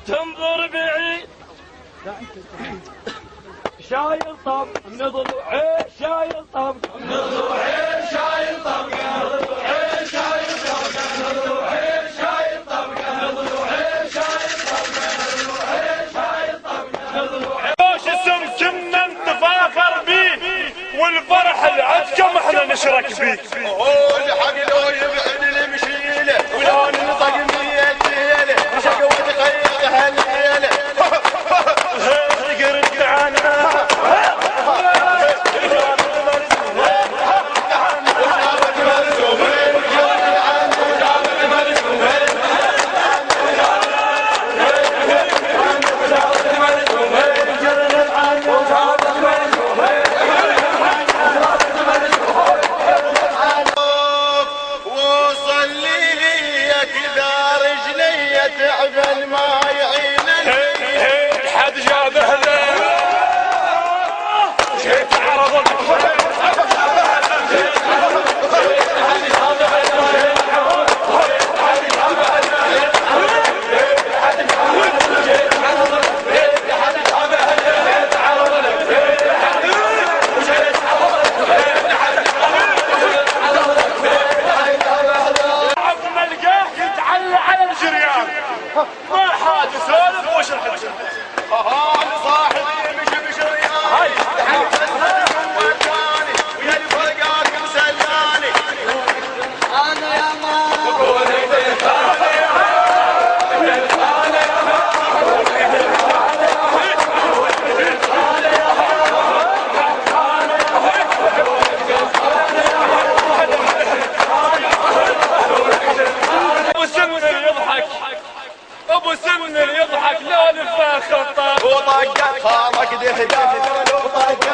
تنظر بعيد شايل طب من ضلوعي شايل طب من ضلوعي شايل طب من ضلوعي شايل طب من ضلوعي شايل طب من ضلوعي شايل طب من ضلوعي شايل طب من ضلوعي وش اسم كنا نتفاخر بيه والفرح العسكم احنا نشرك بيه الحق لو يبعد المشيله ولو نطق مية ليله شقوة تخيل هالليله قرد معانا تعبان ما يعين حد جابه له جيت عرض ما حد يسولف وش الحجة صاحبي مش بشريان وكاني ويا الفرقات مسلاني انا يا ابو سمن يضحك لا نفاخ خطه وطقت خارك دهدان وطقت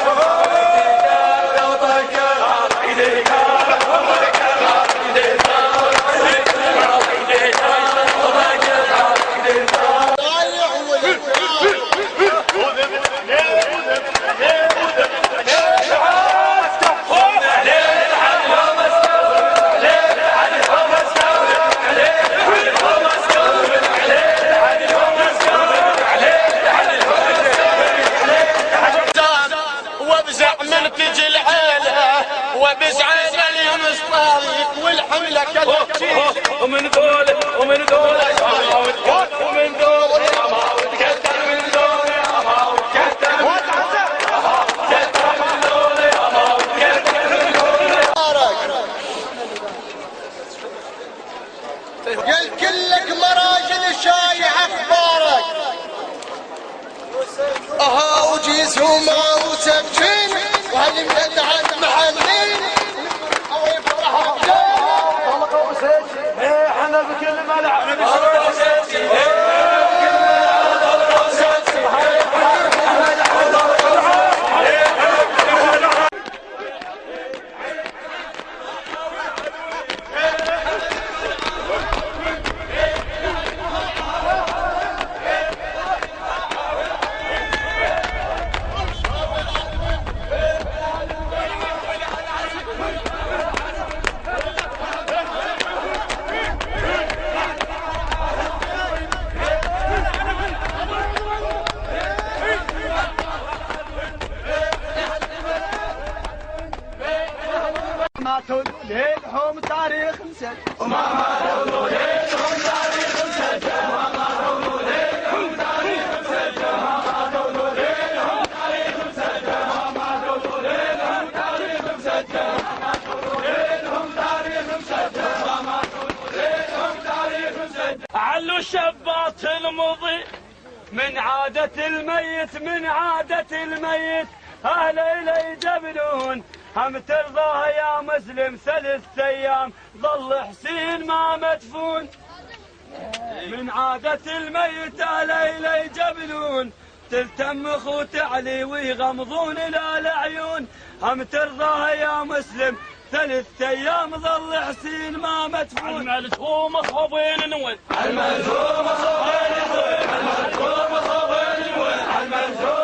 وبزعل اليوم الصاريق والحمله كلها ومن دول ومن دول ومن دول وتكتر من دول وتكتر من دول قل كلك مراجل شايع اخبارك وجيز وما وسبجين وهل مدعت محنين او يفرح احنا بكل ملعب ماتوا ليلهم تاريخ مسجل وما ماتوا ليلهم تاريخ مسجل وما ماتوا ليلهم تاريخ مسجل وما ماتوا ليلهم تاريخ مسجل وما ماتوا ليلهم تاريخ مسجل وما ماتوا ليلهم تاريخ مسجل وما ماتوا ليلهم تاريخ مسجل علوا الشباط المضيء من عادة الميت من عادة الميت أهل إلي جبلون هم ترضى يا مسلم 3 أيام ظل حسين ما مدفون من عادة الميت أهل إلي جبلون تلتم أخوت علي ويغمضون إلى العيون هم ترضى يا مسلم 3 أيام ظل حسين ما مدفون الملزوم صوبين نون الملزوم صوبين نون الملزوم صوبين نون الملزوم